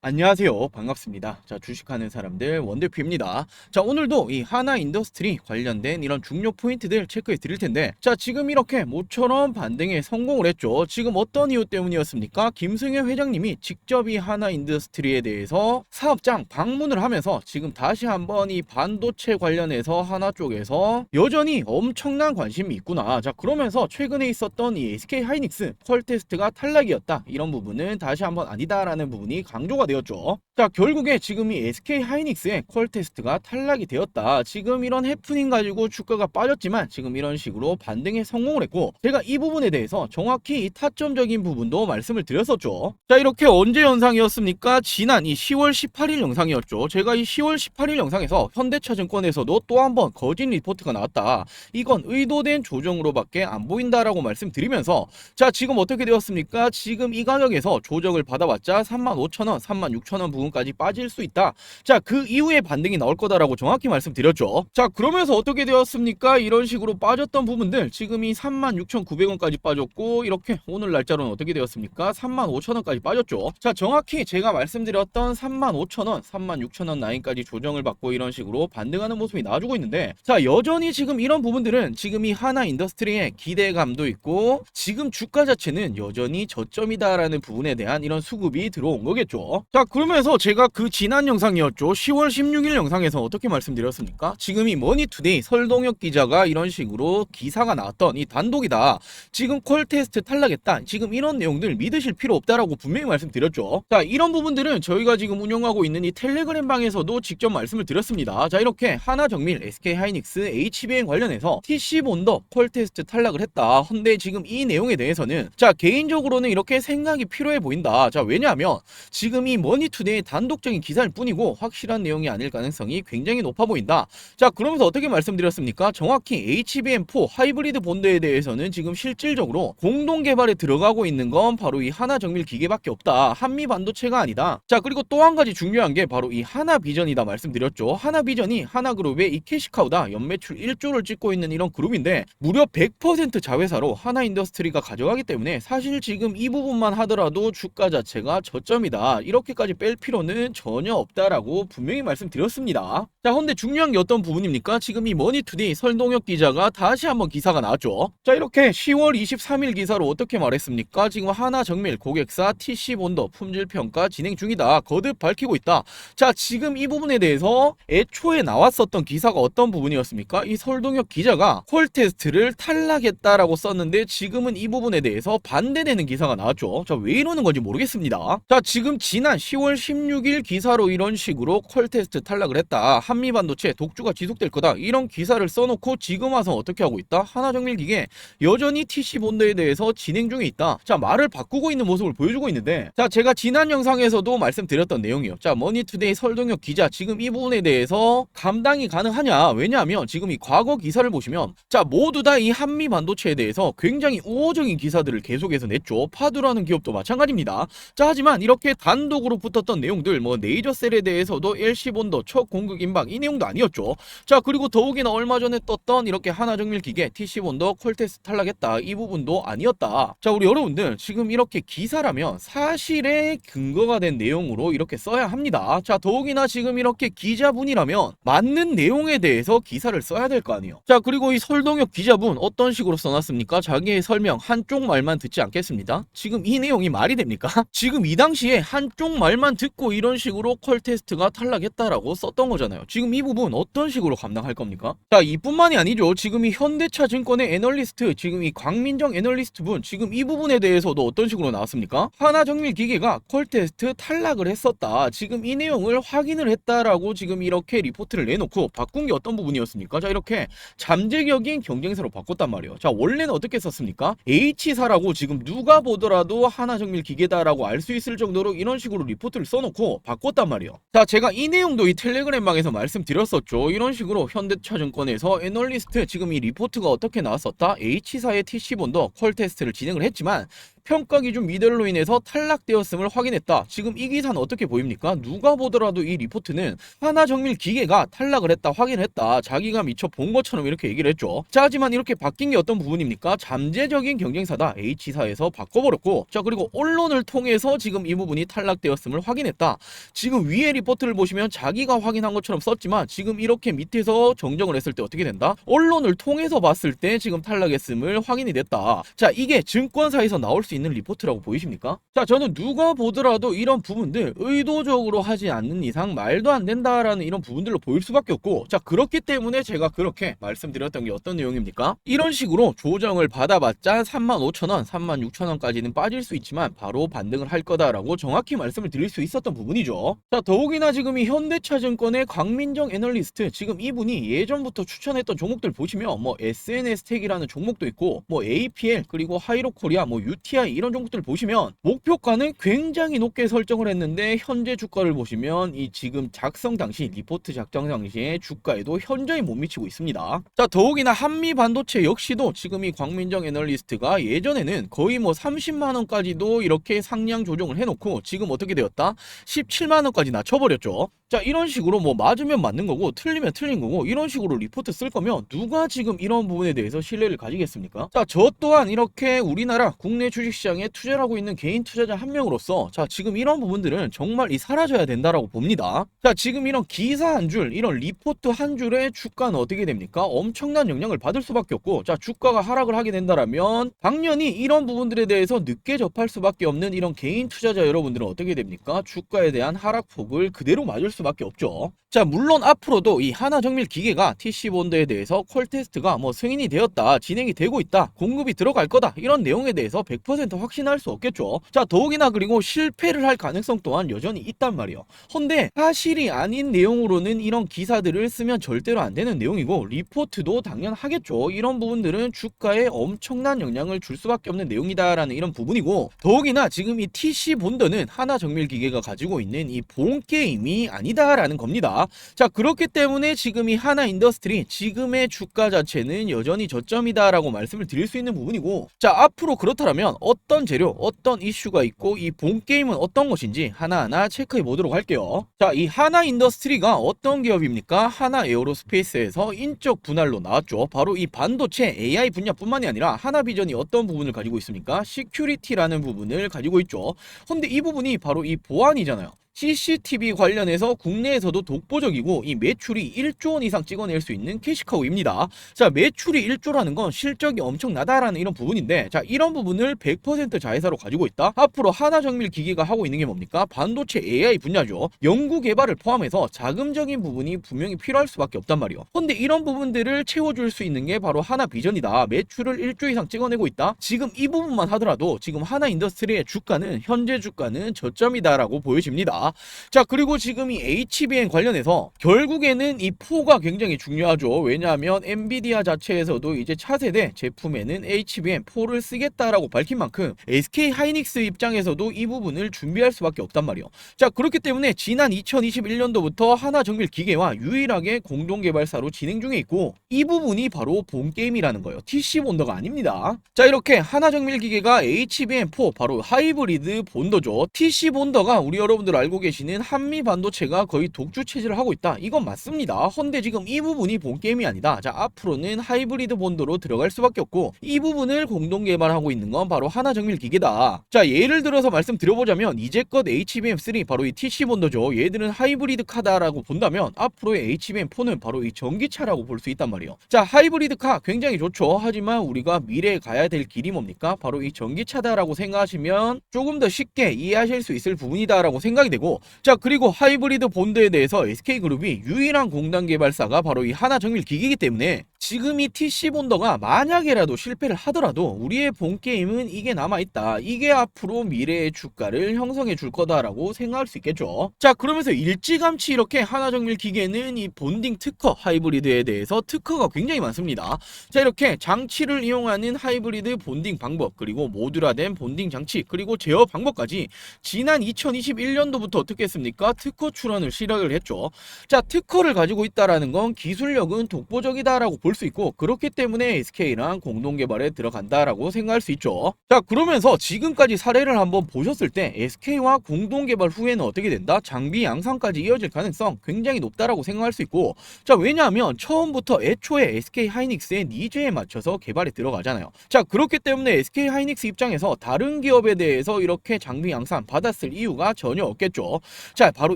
안녕하세요. 반갑습니다. 자, 주식하는 사람들 원대표입니다. 자, 오늘도 이 하나 인더스트리 관련된 이런 중요 포인트들 체크해 드릴 텐데, 자, 지금 이렇게 모처럼 반등에 성공을 했죠. 지금 어떤 이유 때문이었습니까? 김승현 회장님이 직접 이 하나 인더스트리에 대해서 사업장 방문을 하면서 지금 다시 한번 이 반도체 관련해서 하나 쪽에서 여전히 엄청난 관심이 있구나. 자, 그러면서 최근에 있었던 이 SK 하이닉스 퀄 테스트가 탈락이었다. 이런 부분은 다시 한번 아니다라는 부분이 강조가 되었죠. 자, 결국에 지금 이 SK 하이닉스의 퀄 테스트가 탈락이 되었다. 지금 이런 해프닝 가지고 주가가 빠졌지만 지금 이런 식으로 반등에 성공을 했고, 제가 이 부분에 대해서 정확히 이 타점적인 부분도 말씀을 드렸었죠. 자, 이렇게 언제 영상이었습니까? 지난 이 10월 18일 영상이었죠. 제가 이 10월 18일 영상에서 현대차증권에서도 또 한 번 거짓 리포트가 나왔다. 이건 의도된 조정으로밖에 안 보인다라고 말씀드리면서, 자, 지금 어떻게 되었습니까? 지금 이 가격에서 조정을 받아봤자 35,000원, 36,000원 부분까지 빠질 수 있다. 자, 그 이후에 반등이 나올 거다라고 정확히 말씀드렸죠. 자, 그러면서 어떻게 되었습니까? 이런 식으로 빠졌던 부분들 지금 이 36,900원까지 빠졌고, 이렇게 오늘 날짜로는 어떻게 되었습니까? 35,000원까지 빠졌죠. 자, 정확히 제가 말씀드렸던 35,000원, 36,000원 라인까지 조정을 받고 이런 식으로 반등하는 모습이 나와주고 있는데, 자, 여전히 지금 이런 부분들은 지금 이 하나 인더스트리의 기대감도 있고, 지금 주가 자체는 여전히 저점이다라는 부분에 대한 이런 수급이 들어온 거겠죠. 자, 그러면서 제가 그 지난 영상이었죠. 10월 16일 영상에서 어떻게 말씀드렸습니까? 지금 이 머니투데이 설동혁 기자가 이런 식으로 기사가 나왔던 이 단독이다. 지금 콜 테스트 탈락했다. 지금 이런 내용들 믿으실 필요 없다라고 분명히 말씀드렸죠. 자, 이런 부분들은 저희가 지금 운영하고 있는 이 텔레그램 방에서도 직접 말씀을 드렸습니다. 자, 이렇게 하나정밀, SK 하이닉스, HBM 관련해서 TC 본더 콜 테스트 탈락을 했다. 근데 지금 이 내용에 대해서는, 자, 개인적으로는 이렇게 생각이 필요해 보인다. 자, 왜냐하면 지금 이 머니투데이 단독적인 기사일 뿐이고 확실한 내용이 아닐 가능성이 굉장히 높아 보인다. 자, 그러면서 어떻게 말씀드렸습니까? 정확히 HBM4 하이브리드 본드에 대해서는 지금 실질적으로 공동 개발에 들어가고 있는 건 바로 이 하나정밀 기계밖에 없다. 한미 반도체가 아니다. 자, 그리고 또 한 가지 중요한 게 바로 이 하나비전이다 말씀드렸죠. 하나비전이 하나그룹의 이 캐시카우다. 연매출 1조를 찍고 있는 이런 그룹인데 무려 100% 자회사로 하나인더스트리가 가져가기 때문에 사실 지금 이 부분만 하더라도 주가 자체가 저점이다. 이렇게까지 뺄 필요는 전혀 없다라고 분명히 말씀드렸습니다. 자, 근데 중요한 게 어떤 부분입니까? 지금 이 머니투데이 설동혁 기자가 다시 한번 기사가 나왔죠. 자, 이렇게 10월 23일 기사로 어떻게 말했습니까? 지금 하나정밀 고객사 TC 본더 품질 평가 진행 중이다. 거듭 밝히고 있다. 자, 지금 이 부분에 대해서 애초에 나왔었던 기사가 어떤 부분이었습니까? 이 설동혁 기자가 콜 테스트를 탈락했다라고 썼는데 지금은 이 부분에 대해서 반대되는 기사가 나왔죠. 자, 왜 이러는 건지 모르겠습니다. 자, 지금 지난 10월 16일 기사로 이런 식으로 콜 테스트 탈락을 했다. 한미 반도체 독주가 지속될 거다. 이런 기사를 써놓고 지금 와서 어떻게 하고 있다? 하나정밀 기계 여전히 TC 본더에 대해서 진행 중에 있다. 자, 말을 바꾸고 있는 모습을 보여주고 있는데, 자, 제가 지난 영상에서도 말씀드렸던 내용이요. 자, 머니투데이 설동혁 기자 지금 이 부분에 대해서 감당이 가능하냐? 왜냐하면 지금 이 과거 기사를 보시면, 자, 모두 다 이 한미 반도체에 대해서 굉장히 우호적인 기사들을 계속해서 냈죠. 파두라는 기업도 마찬가지입니다. 자, 하지만 이렇게 단독으로 붙었던 내용들, 뭐 네이저셀에 대해서도 LC 본더 첫 공급 임박 이 내용도 아니었죠. 자, 그리고 더욱이나 얼마 전에 떴던 이렇게 하나정밀 기계 TC 본더 콜 테스트 탈락했다. 이 부분도 아니었다. 자, 우리 여러분들 지금 이렇게 기사라면 사실에 근거가 된 내용으로 이렇게 써야 합니다. 자, 더욱이나 지금 이렇게 기자분이라면 맞는 내용에 대해서 기사를 써야 될 거 아니에요. 자, 그리고 이 설동혁 기자분 어떤 식으로 써놨습니까? 자기의 설명 한쪽 말만 듣지 않겠습니다. 지금 이 내용이 말이 됩니까? 지금 이 당시에 한쪽 말만 듣고 이런 식으로 콜 테스트가 탈락했다라고 썼던 거잖아요. 지금 이 부분 어떤 식으로 감당할 겁니까? 자, 이뿐만이 아니죠. 지금 이 현대차증권의 애널리스트, 지금 이 광민정 애널리스트 분, 지금 이 부분에 대해서도 어떤 식으로 나왔습니까? 하나정밀 기계가 콜 테스트 탈락을 했었다. 지금 이 내용을 확인을 했다라고 지금 이렇게 리포트를 내놓고 바꾼 게 어떤 부분이었습니까? 자, 이렇게 잠재적인 경쟁사로 바꿨단 말이에요. 자, 원래는 어떻게 썼습니까? H사라고 지금 누가 보더라도 하나정밀 기계다라고 알 수 있을 정도로 이런 식으로 리포트를 써놓고 바꿨단 말이에요. 자, 제가 이 내용도 이 텔레그램 방에서 말씀드렸었죠. 이런 식으로 현대차증권에서 애널리스트 지금 이 리포트가 어떻게 나왔었다? H사의 TC 본더 콜 테스트를 진행을 했지만 평가 기준 미들로 인해서 탈락되었음을 확인했다. 지금 이 기사는 어떻게 보입니까? 누가 보더라도 이 리포트는 하나정밀 기계가 탈락을 했다, 확인했다, 자기가 미처 본 것처럼 이렇게 얘기를 했죠. 자, 하지만 이렇게 바뀐 게 어떤 부분입니까? 잠재적인 경쟁사다, H사에서 바꿔버렸고, 자, 그리고 언론을 통해서 지금 이 부분이 탈락되었음을 확인했다. 지금 위에 리포트를 보시면 자기가 확인한 것처럼 썼지만 지금 이렇게 밑에서 정정을 했을 때 어떻게 된다? 언론을 통해서 봤을 때 지금 탈락했음을 확인이 됐다. 자, 이게 증권사에서 나올 수 있는 리포트라고 보이십니까? 자, 저는 누가 보더라도 이런 부분들 의도적으로 하지 않는 이상 말도 안 된다라는 이런 부분들로 보일 수밖에 없고, 자, 그렇기 때문에 제가 그렇게 말씀드렸던 게 어떤 내용입니까? 이런 식으로 조정을 받아봤자 35,000원, 36,000원까지는 빠질 수 있지만 바로 반등을 할 거다라고 정확히 말씀을 드릴 수 있었던 부분이죠. 자, 더욱이나 지금 이 현대차증권의 광민정 애널리스트, 지금 이분이 예전부터 추천했던 종목들 보시면 뭐 SNS텍이라는 종목도 있고, 뭐 APL, 그리고 하이로코리아, 뭐 UTI 이런 종목들 보시면 목표가는 굉장히 높게 설정을 했는데 현재 주가를 보시면 이 지금 작성 당시 리포트 작성 당시의 주가에도 현저히 못 미치고 있습니다. 자, 더욱이나 한미 반도체 역시도 지금 이 광민정 애널리스트가 예전에는 거의 뭐 30만 원까지도 이렇게 상향 조정을 해놓고 지금 어떻게 되었다? 17만 원까지 낮춰버렸죠. 자, 이런 식으로 뭐 맞으면 맞는 거고 틀리면 틀린 거고 이런 식으로 리포트 쓸 거면 누가 지금 이런 부분에 대해서 신뢰를 가지겠습니까? 자, 저 또한 이렇게 우리나라 국내 주식시장에 투자를 하고 있는 개인 투자자 한 명으로서 자, 지금 이런 부분들은 정말 이 사라져야 된다라고 봅니다. 자, 지금 이런 기사 한 줄, 이런 리포트 한 줄에 주가는 어떻게 됩니까? 엄청난 영향을 받을 수밖에 없고, 자, 주가가 하락을 하게 된다라면 당연히 이런 부분들에 대해서 늦게 접할 수밖에 없는 이런 개인 투자자 여러분들은 어떻게 됩니까? 주가에 대한 하락폭을 그대로 맞을 수밖에 없죠. 자, 물론 앞으로도 이 하나정밀 기계가 TC본드에 대해서 콜 테스트가 뭐 승인이 되었다, 진행이 되고 있다, 공급이 들어갈 거다, 이런 내용에 대해서 100% 확신할 수 없겠죠. 자, 더욱이나 그리고 실패를 할 가능성 또한 여전히 있단 말이에요. 헌데 사실이 아닌 내용으로는 이런 기사들을 쓰면 절대로 안 되는 내용이고, 리포트도 당연하겠죠. 이런 부분들은 주가에 엄청난 영향을 줄 수밖에 없는 내용이다라는 이런 부분이고, 더욱이나 지금 이 TC본드는 하나정밀 기계가 가지고 있는 이 본 게임이 아니다라는 겁니다. 자, 그렇기 때문에 지금 이 하나인더스트리 지금의 주가 자체는 여전히 저점이다라고 말씀을 드릴 수 있는 부분이고, 자, 앞으로 그렇다면 어떤 재료, 어떤 이슈가 있고 이 본 게임은 어떤 것인지 하나하나 체크해 보도록 할게요. 자, 이 하나인더스트리가 어떤 기업입니까? 하나에어로스페이스에서 인적 분할로 나왔죠. 바로 이 반도체 AI 분야뿐만이 아니라 하나비전이 어떤 부분을 가지고 있습니까? 시큐리티라는 부분을 가지고 있죠. 근데 이 부분이 바로 이 보안이잖아요. CCTV 관련해서 국내에서도 독보적이고 이 매출이 1조 원 이상 찍어낼 수 있는 캐시카우입니다. 자, 매출이 1조라는 건 실적이 엄청나다라는 이런 부분인데, 자, 이런 부분을 100% 자회사로 가지고 있다. 앞으로 하나정밀 기계가 하고 있는 게 뭡니까? 반도체 AI 분야죠. 연구 개발을 포함해서 자금적인 부분이 분명히 필요할 수밖에 없단 말이에요. 근데 이런 부분들을 채워줄 수 있는 게 바로 하나비전이다. 매출을 1조 이상 찍어내고 있다. 지금 이 부분만 하더라도 지금 하나인더스트리의 주가는, 현재 주가는 저점이다라고 보여집니다. 자, 그리고 지금 이 HBM 관련해서 결국에는 이 포가 굉장히 중요하죠. 왜냐하면 엔비디아 자체에서도 이제 차세대 제품에는 HBM4를 쓰겠다라고 밝힌 만큼 SK 하이닉스 입장에서도 이 부분을 준비할 수밖에 없단 말이에요. 자, 그렇기 때문에 지난 2021년도부터 하나정밀 기계와 유일하게 공동 개발사로 진행 중에 있고, 이 부분이 바로 본 게임이라는 거예요. TC본더가 아닙니다. 자, 이렇게 하나정밀 기계가 HBM4 바로 하이브리드 본더죠. TC본더가 우리 여러분들 알고 계시는 한미 반도체가 거의 독주 체제를 하고 있다. 이건 맞습니다. 헌데 지금 이 부분이 본 게임이 아니다. 자, 앞으로는 하이브리드 본더로 들어갈 수밖에 없고, 이 부분을 공동 개발하고 있는 건 바로 하나정밀 기계다. 자, 예를 들어서 말씀드려보자면 이제껏 HBM3 바로 이 TC 본더죠. 얘들은 하이브리드 카다라고 본다면 앞으로의 HBM4는 바로 이 전기차라고 볼 수 있단 말이에요. 자, 하이브리드 카 굉장히 좋죠. 하지만 우리가 미래에 가야 될 길이 뭡니까? 바로 이 전기차다라고 생각하시면 조금 더 쉽게 이해하실 수 있을 부분이다라고 생각이 되고, 자, 그리고 하이브리드 본드에 대해서 SK그룹이 유일한 공단 개발사가 바로 이 하나정밀 기계이기 때문에 지금 이 TC 본더가 만약에라도 실패를 하더라도 우리의 본 게임은 이게 남아있다. 이게 앞으로 미래의 주가를 형성해 줄 거다라고 생각할 수 있겠죠. 자, 그러면서 일찌감치 이렇게 하나정밀 기계는 이 본딩 특허 하이브리드에 대해서 특허가 굉장히 많습니다. 자, 이렇게 장치를 이용하는 하이브리드 본딩 방법, 그리고 모듈화된 본딩 장치, 그리고 제어 방법까지 지난 2021년도부터 어떻게 했습니까? 특허 출원을 시작을 했죠. 자, 특허를 가지고 있다라는 건 기술력은 독보적이다라고 볼 볼 수 있고, 그렇기 때문에 SK랑 공동 개발에 들어간다라고 생각할 수 있죠. 자, 그러면서 지금까지 사례를 한번 보셨을 때 SK와 공동 개발 후에는 어떻게 된다? 장비 양산까지 이어질 가능성 굉장히 높다라고 생각할 수 있고, 자, 왜냐하면 처음부터 애초에 SK 하이닉스의 니즈에 맞춰서 개발에 들어가잖아요. 자, 그렇기 때문에 SK 하이닉스 입장에서 다른 기업에 대해서 이렇게 장비 양산 받았을 이유가 전혀 없겠죠. 자, 바로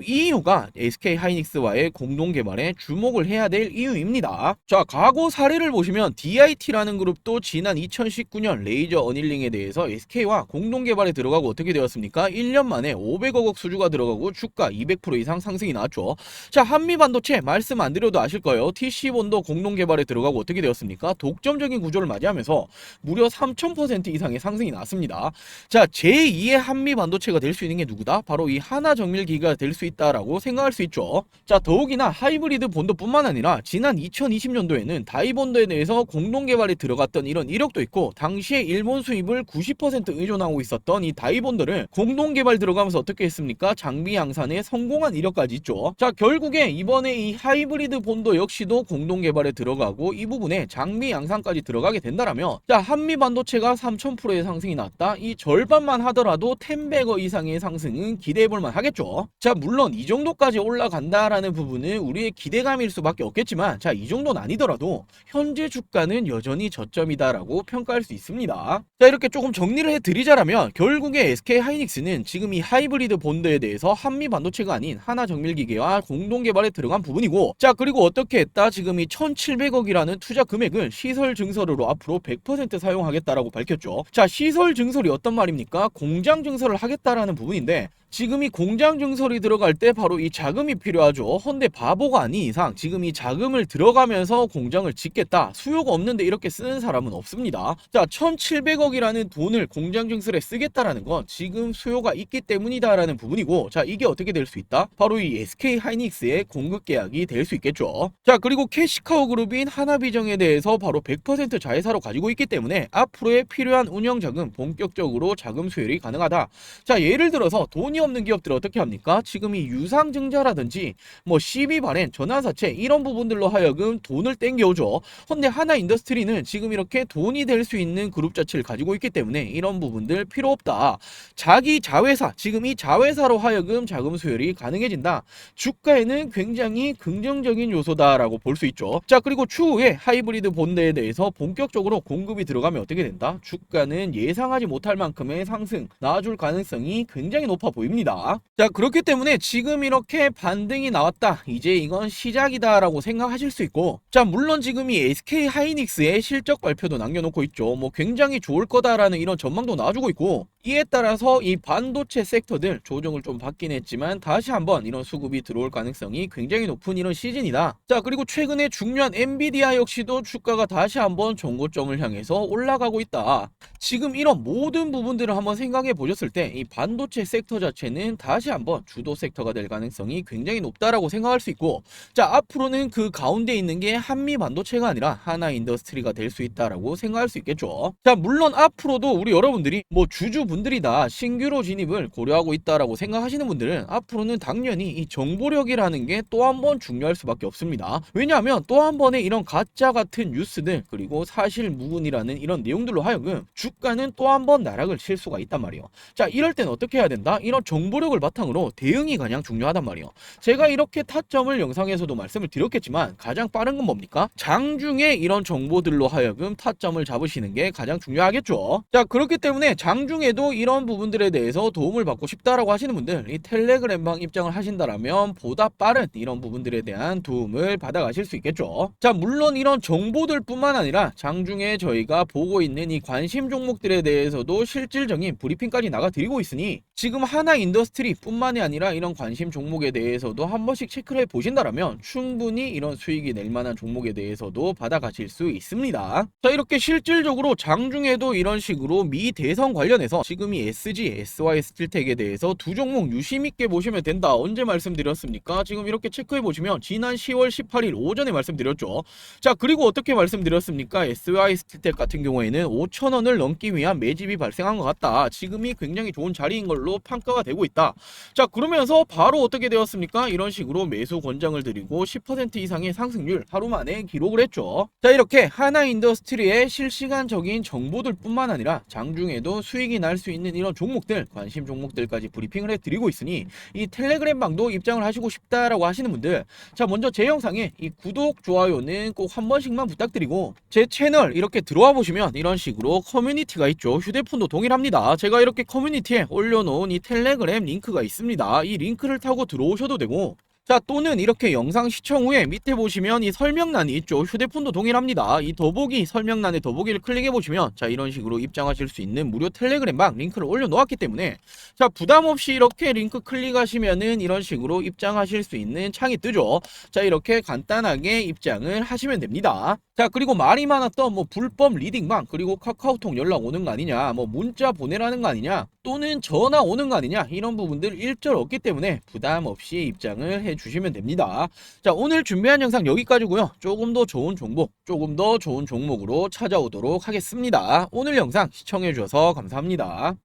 이 이유가 SK 하이닉스와의 공동 개발에 주목을 해야 될 이유입니다. 자, 과거 사례를 보시면 DIT라는 그룹도 지난 2019년 레이저 어닐링에 대해서 SK와 공동 개발에 들어가고 어떻게 되었습니까? 1년 만에 500억 수주가 들어가고 주가 200% 이상 상승이 나왔죠. 자, 한미 반도체 말씀 안 드려도 아실 거예요. TC본도 공동 개발에 들어가고 어떻게 되었습니까? 독점적인 구조를 맞이하면서 무려 3000% 이상의 상승이 났습니다. 자, 제2의 한미 반도체가 될 수 있는 게 누구다? 바로 이 하나정밀기가 될 수 있다라고 생각할 수 있죠. 자, 더욱이나 하이브리드 본도뿐만 아니라 지난 2020년도에는 다이본도에 대해서 공동 개발에 들어갔던 이런 이력도 있고, 당시에 일본 수입을 90% 의존하고 있었던 이 다이본도를 공동 개발 들어가면서 어떻게 했습니까? 장비 양산에 성공한 이력까지 있죠. 자, 결국에 이번에 이 하이브리드 본도 역시도 공동 개발에 들어가고 이 부분에 장비 양산까지 들어가게 된다라면, 자, 한미 반도체가 3000%의 상승이 났다. 이 절반만 하더라도 10배거 이상의 상승은 기대해볼만 하겠죠. 자, 물론 이 정도까지 올라간다라는 부분은 우리의 기대감일 수밖에 없겠지만, 자, 이 정도는 아니더라도 현재 주가는 여전히 저점이다라고 평가할 수 있습니다. 자, 이렇게 조금 정리를 해드리자라면 결국에 SK 하이닉스는 지금 이 하이브리드 본드에 대해서 한미 반도체가 아닌 하나정밀기계와 공동 개발에 들어간 부분이고, 자, 그리고 어떻게 했다? 지금 이 1700억이라는 투자 금액을 시설 증설으로 앞으로 100% 사용하겠다라고 밝혔죠. 자, 시설 증설이 어떤 말입니까? 공장 증설을 하겠다라는 부분인데, 지금 이 공장 증설이 들어갈 때 바로 이 자금이 필요하죠. 헌데 바보가 아닌 이상 지금 이 자금을 들어가면서 공장을 짓겠다, 수요가 없는데 이렇게 쓰는 사람은 없습니다. 자, 1700억이라는 돈을 공장 증설에 쓰겠다라는 건 지금 수요가 있기 때문이다라는 부분이고, 자, 이게 어떻게 될 수 있다? 바로 이 SK 하이닉스의 공급 계약이 될 수 있겠죠. 자, 그리고 캐시카우 그룹인 하나비정에 대해서 바로 100% 자회사로 가지고 있기 때문에 앞으로의 필요한 운영 자금, 본격적으로 자금 수혈이 가능하다. 자, 예를 들어서 돈이 없는 기업들 어떻게 합니까? 지금 이 유상증자라든지 뭐 CB 발행, 전환사채 이런 부분들로 하여금 돈을 땡겨오죠. 근데 하나 인더스트리는 지금 이렇게 돈이 될 수 있는 그룹 자체를 가지고 있기 때문에 이런 부분들 필요 없다. 자기 자회사, 지금 이 자회사로 하여금 자금 수혈이 가능해진다. 주가에는 굉장히 긍정적인 요소다라고 볼 수 있죠. 자, 그리고 추후에 하이브리드 본드에 대해서 본격적으로 공급이 들어가면 어떻게 된다? 주가는 예상하지 못할 만큼의 상승 나와줄 가능성이 굉장히 높아 보입니다. 자, 그렇기 때문에 지금 이렇게 반등이 나왔다, 이제 이건 시작이다라고 생각하실 수 있고, 자, 물론 지금 이 SK 하이닉스의 실적 발표도 남겨놓고 있죠. 뭐 굉장히 좋을 거다라는 이런 전망도 나와주고 있고, 이에 따라서 이 반도체 섹터들 조정을 좀 받긴 했지만 다시 한번 이런 수급이 들어올 가능성이 굉장히 높은 이런 시즌이다. 자, 그리고 최근에 중요한 엔비디아 역시도 주가가 다시 한번 정고점을 향해서 올라가고 있다. 지금 이런 모든 부분들을 한번 생각해 보셨을 때 이 반도체 섹터 자체는 다시 한번 주도 섹터가 될 가능성이 굉장히 높다라고 생각할 수 있고, 자, 앞으로는 그 가운데 있는 게 한미 반도체가 아니라 하나 인더스트리가 될 수 있다라고 생각할 수 있겠죠. 자, 물론 앞으로도 우리 여러분들이 뭐 주주분들이 다 신규로 진입을 고려하고 있다라고 생각하시는 분들은 앞으로는 당연히 이 정보력이라는 게 또 한 번 중요할 수밖에 없습니다. 왜냐하면 또 한 번의 이런 가짜 같은 뉴스들, 그리고 사실 무근이라는 이런 내용들로 하여금 주가는 또 한 번 나락을 칠 수가 있단 말이에요. 자, 이럴 땐 어떻게 해야 된다? 이런 정보력을 바탕으로 대응이 가장 중요하단 말이에요. 제가 이렇게 타점을 영상에서도 말씀을 드렸겠지만 가장 빠른 건 뭡니까? 장중에 이런 정보들로 하여금 타점을 잡으시는 게 가장 중요하겠죠. 자, 그렇기 때문에 장중에도 이런 부분들에 대해서 도움을 받고 싶다라고 하시는 분들, 이 텔레그램방 입장을 하신다라면 보다 빠른 이런 부분들에 대한 도움을 받아가실 수 있겠죠. 자, 물론 이런 정보들 뿐만 아니라 장중에 저희가 보고 있는 이 관심 종목들에 대해서도 실질적인 브리핑까지 나가드리고 있으니, 지금 하나 인더스트리 뿐만이 아니라 이런 관심 종목에 대해서도 한 번씩 체크를 해 보신다라면 충분히 이런 수익이 낼 만한 종목에 대해서도 받아가실 수 있습니다. 자, 이렇게 실질적으로 장중에도 이런 식으로 미 대선 관련해서 지금 지금 이 SG, SY 스틸텍에 대해서 두 종목 유심 있게 보시면 된다. 언제 말씀드렸습니까? 지금 이렇게 체크해 보시면 지난 10월 18일 오전에 말씀드렸죠. 자, 그리고 어떻게 말씀드렸습니까? SY 스틸텍 같은 경우에는 5,000원을 넘기 위한 매집이 발생한 것 같다. 지금이 굉장히 좋은 자리인 걸로 평가가 되고 있다. 자, 그러면서 바로 어떻게 되었습니까? 이런 식으로 매수 권장을 드리고 10% 이상의 상승률 하루 만에 기록을 했죠. 자, 이렇게 하나인더스트리의 실시간적인 정보들 뿐만 아니라 장중에도 수익이 날 수 있는 이런 종목들, 관심 종목들까지 브리핑을 해드리고 있으니 이 텔레그램 방도 입장을 하시고 싶다라고 하시는 분들, 자, 먼저 제 영상에 이 구독, 좋아요는 꼭 한 번씩만 부탁드리고 제 채널 이렇게 들어와 보시면 이런 식으로 커뮤니티가 있죠. 휴대폰도 동일합니다. 제가 이렇게 커뮤니티에 올려놓은 이 텔레그램 링크가 있습니다. 이 링크를 타고 들어오셔도 되고, 자, 또는 이렇게 영상 시청 후에 밑에 보시면 이 설명란이 있죠. 휴대폰도 동일합니다. 이 더보기 설명란에 더보기를 클릭해 보시면 자, 이런 식으로 입장하실 수 있는 무료 텔레그램방 링크를 올려 놓았기 때문에 자, 부담 없이 이렇게 링크 클릭하시면은 이런 식으로 입장하실 수 있는 창이 뜨죠. 자, 이렇게 간단하게 입장을 하시면 됩니다. 자, 그리고 말이 많았던 뭐 불법 리딩방, 그리고 카카오톡 연락 오는 거 아니냐, 뭐 문자 보내라는 거 아니냐, 또는 전화 오는 거 아니냐, 이런 부분들 일절 없기 때문에 부담 없이 입장을 해 주시면 됩니다. 자, 오늘 준비한 영상 여기까지고요. 조금 더 좋은 정보, 조금 더 좋은 종목으로 찾아오도록 하겠습니다. 오늘 영상 시청해 주셔서 감사합니다.